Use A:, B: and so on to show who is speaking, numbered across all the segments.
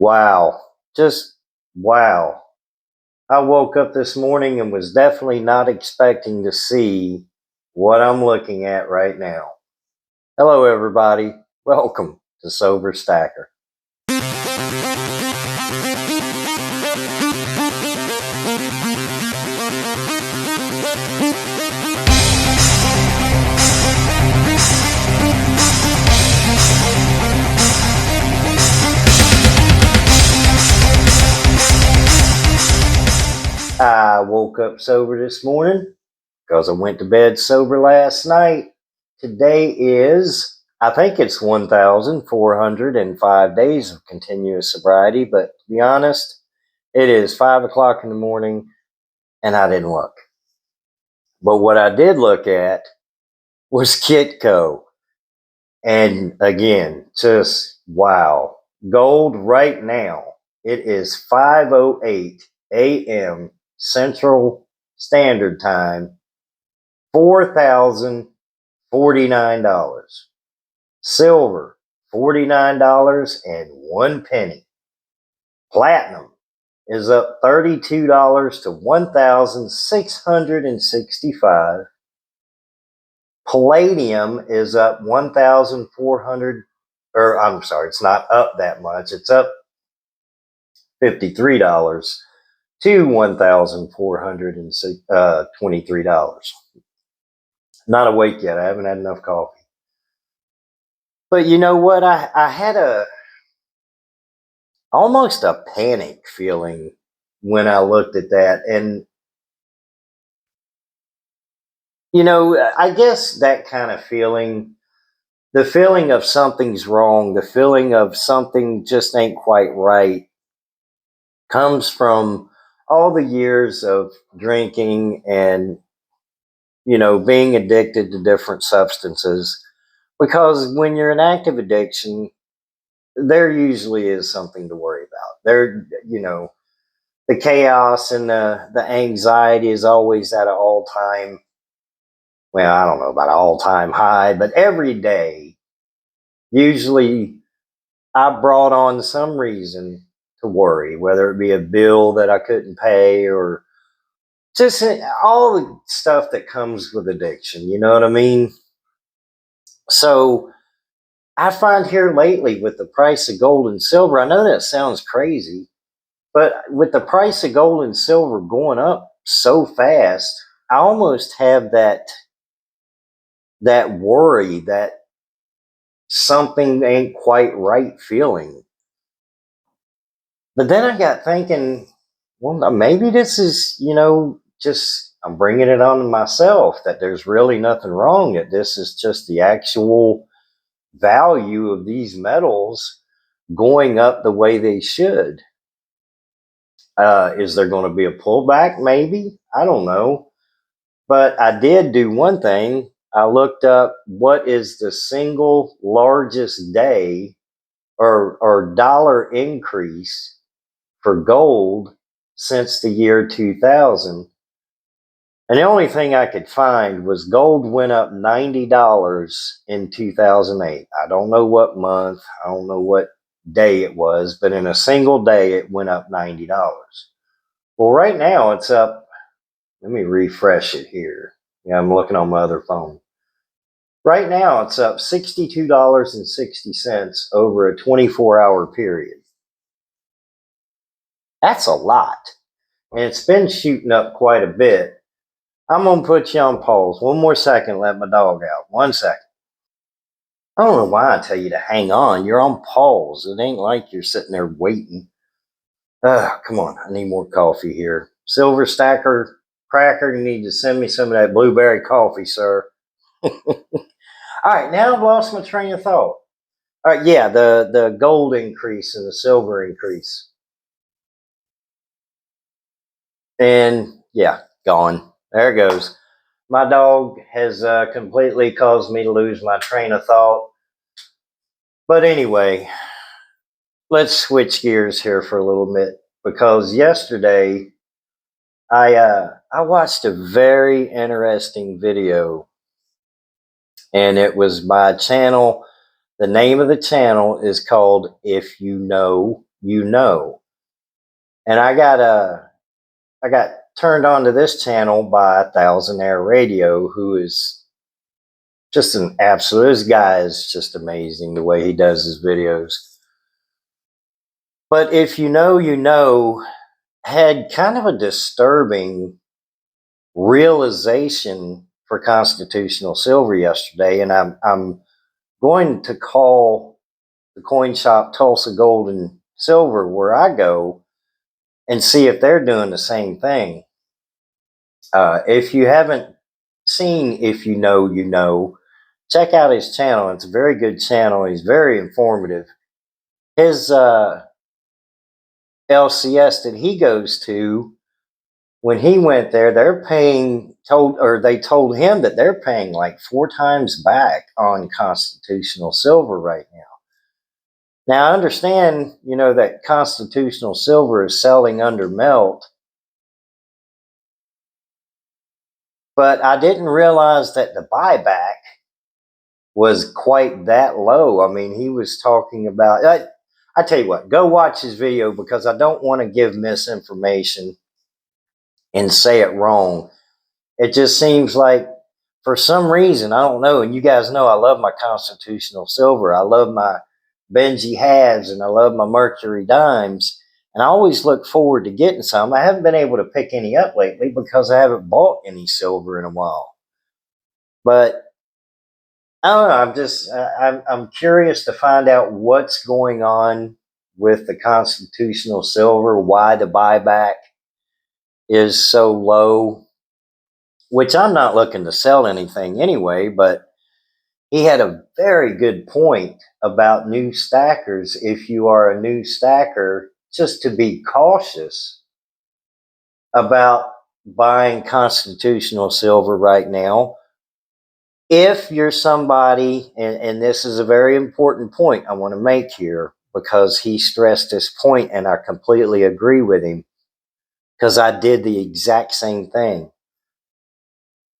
A: Wow. Just wow. I woke up this morning and was definitely not expecting to see what I'm looking at right now. Hello, everybody. Welcome to Sober Stacker. I woke up sober this morning because I went to bed sober last night. Today is, I think it's 1,405 days of continuous sobriety, but to be honest, it is 5 o'clock in the morning and I didn't look. But what I did look at was Kitco. And again, just wow. Gold right now, it is 5:08 a.m. Central Standard Time, $4,049. Silver, $49.01. Platinum is up $32 to $1,665. Palladium is up 1,400, or I'm sorry, it's not up that much. It's up $53 to $1,423. Not awake yet. I haven't had enough coffee. But you know what? I had almost a panic feeling when I looked at that. And, you know, I guess that kind of feeling, the feeling of something's wrong, the feeling of something just ain't quite right, comes from all the years of drinking and, you know, being addicted to different substances. Because when you're in active addiction, there usually is something to worry about. There, you know, the chaos and the anxiety is always at an all time, well, I don't know about an all time high, but every day, usually I brought on some reason to worry, whether it be a bill that I couldn't pay or just all the stuff that comes with addiction. You know what I mean? So I find here lately with the price of gold and silver, I know that sounds crazy, but with the price of gold and silver going up so fast, I almost have that worry that something ain't quite right feeling. But then I got thinking, well, maybe this is, you know, just I'm bringing it on myself that there's really nothing wrong, that this is just the actual value of these metals going up the way they should. Is there going to be a pullback? Maybe. I don't know. But I did do one thing. I looked up what is the single largest day or dollar increase for gold since the year 2000. And the only thing I could find was gold went up $90 in 2008. I don't know what month, I don't know what day it was, but in a single day it went up $90. Well, right now it's up, let me refresh it here. Yeah, I'm looking on my other phone. Right now it's up $62.60 over a 24-hour period. That's a lot. And it's been shooting up quite a bit. I'm going to put you on pause. One more second, let my dog out. 1 second. I don't know why I tell you to hang on. You're on pause. It ain't like you're sitting there waiting. Come on. I need more coffee here. Silver Stacker Cracker, you need to send me some of that blueberry coffee, sir. All right, now I've lost my train of thought. All right, yeah, the gold increase and the silver increase. And yeah, gone. There it goes. My dog has completely caused me to lose my train of thought. But anyway, let's switch gears here for a little bit, because yesterday I watched a very interesting video, and it was by a channel. The name of the channel is called If You Know you know. And I got turned on to this channel by Thousand Air Radio, who is just an absolute. This guy is just amazing the way he does his videos. But if you know, you know, had kind of a disturbing realization for constitutional silver yesterday, and I'm going to call the coin shop Tulsa Gold and Silver where I go and see if they're doing the same thing. If you haven't seen If You Know, You Know, check out his channel. It's a very good channel. He's very informative. His LCS that he goes to, when he went there, they told him that they're paying like 4 times back on constitutional silver right now. Now I understand, that constitutional silver is selling under melt, but I didn't realize that the buyback was quite that low. I mean, he was talking about. I tell you what, go watch his video because I don't want to give misinformation and say it wrong. It just seems like for some reason, I don't know, and you guys know I love my constitutional silver. I love my Benji halves and I love my Mercury dimes. And I always look forward to getting some. I haven't been able to pick any up lately because I haven't bought any silver in a while. But I don't know. I'm curious to find out what's going on with the constitutional silver, why the buyback is so low, which I'm not looking to sell anything anyway, but he had a very good point about new stackers. If you are a new stacker, just to be cautious about buying constitutional silver right now. If you're somebody, and this is a very important point I want to make here because he stressed this point and I completely agree with him because I did the exact same thing.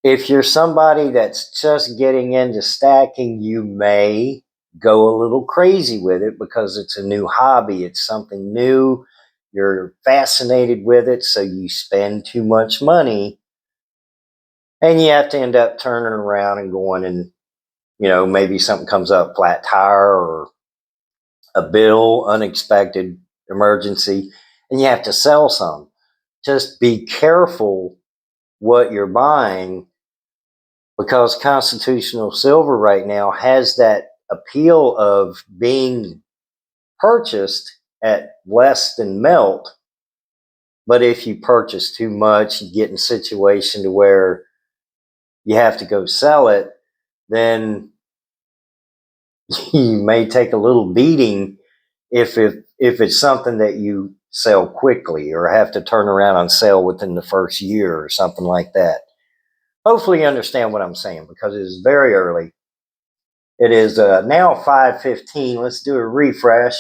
A: If you're somebody that's just getting into stacking, you may go a little crazy with it because it's a new hobby. It's something new. You're fascinated with it, so you spend too much money and you have to end up turning around and going and, maybe something comes up, flat tire or a bill, unexpected emergency, and you have to sell some. Just be careful what you're buying because constitutional silver right now has that appeal of being purchased at less than melt. But if you purchase too much, you get in a situation to where you have to go sell it, then you may take a little beating if it's something that you sell quickly or have to turn around and sell within the first year or something like that. Hopefully you understand what I'm saying because it is very early. It is now 5:15. Let's do a refresh.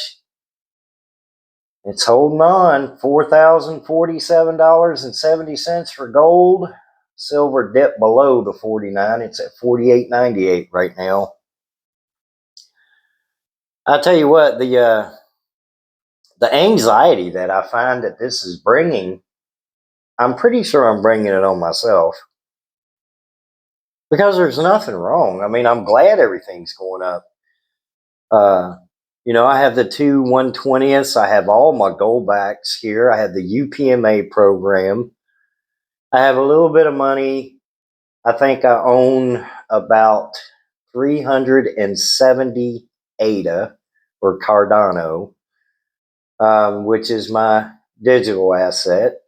A: It's holding on. $4,047.70 for gold. Silver dipped below the 49. It's at 48.98 right now. I tell you what, the anxiety that I find that this is bringing, I'm pretty sure I'm bringing it on myself because there's nothing wrong. I mean, I'm glad everything's going up. I have the two 120ths. I have all my goldbacks here. I have the UPMA program. I have a little bit of money. I think I own about 370 ADA or Cardano, which is my digital asset.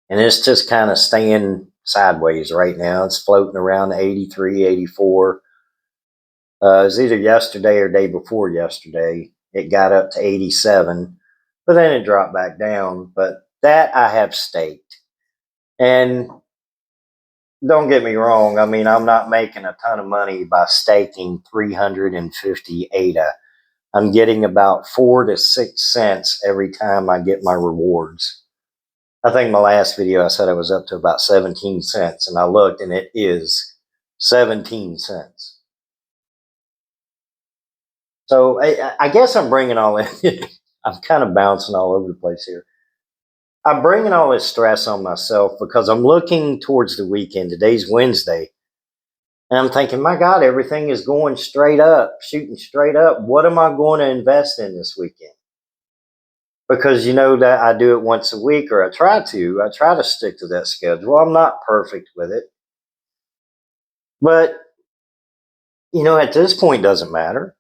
A: And it's just kind of staying sideways right now. It's floating around 83, 84. It was either yesterday or day before yesterday. It got up to 87, but then it dropped back down. But that I have staked. And don't get me wrong. I mean, I'm not making a ton of money by staking 350 ADA. I'm getting about 4 to 6 cents every time I get my rewards. I think my last video I said I was up to about 17 cents, and I looked and it is 17 cents. So I guess I'm bringing all in. I'm kind of bouncing all over the place here. I'm bringing all this stress on myself because I'm looking towards the weekend. Today's Wednesday. And I'm thinking, my God, everything is going straight up, shooting straight up. What am I going to invest in this weekend? Because you know that I do it once a week, or I try to. I try to stick to that schedule. I'm not perfect with it. But, at this point, it doesn't matter.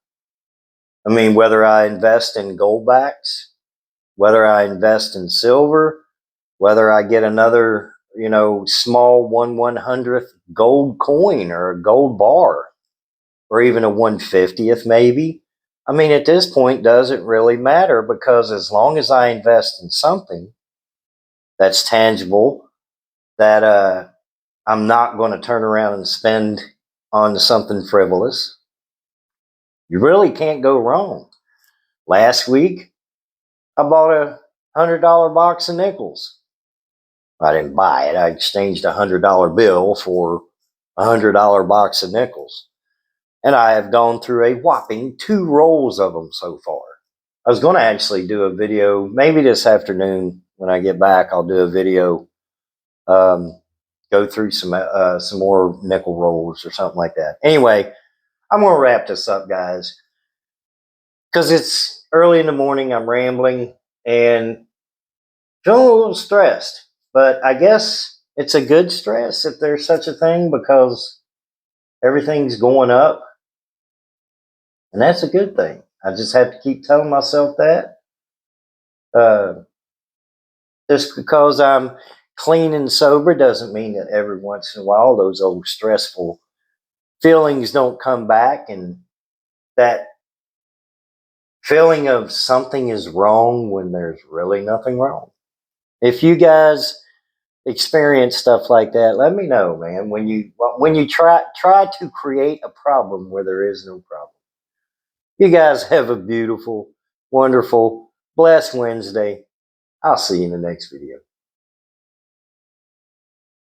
A: I mean, whether I invest in goldbacks, whether I invest in silver, whether I get another, small 1/100th gold coin or a gold bar, or even a 1/50th maybe. I mean, at this point, doesn't really matter because as long as I invest in something that's tangible, that I'm not going to turn around and spend on something frivolous, you really can't go wrong. Last week, I bought a $100 box of nickels. I didn't buy it. I exchanged a $100 bill for a $100 box of nickels. And I have gone through a whopping 2 rolls of them so far. I was going to actually do a video, maybe this afternoon when I get back, I'll do a video, go through some more nickel rolls or something like that. Anyway, I'm going to wrap this up, guys, because it's early in the morning. I'm rambling and feeling a little stressed, but I guess it's a good stress if there's such a thing because everything's going up, and that's a good thing. I just have to keep telling myself that. Uh, just because I'm clean and sober doesn't mean that every once in a while those old stressful feelings don't come back, and that feeling of something is wrong when there's really nothing wrong. If you guys experience stuff like that, let me know, man. When you try to create a problem where there is no problem. You guys have a beautiful, wonderful, blessed Wednesday. I'll see you in the next video.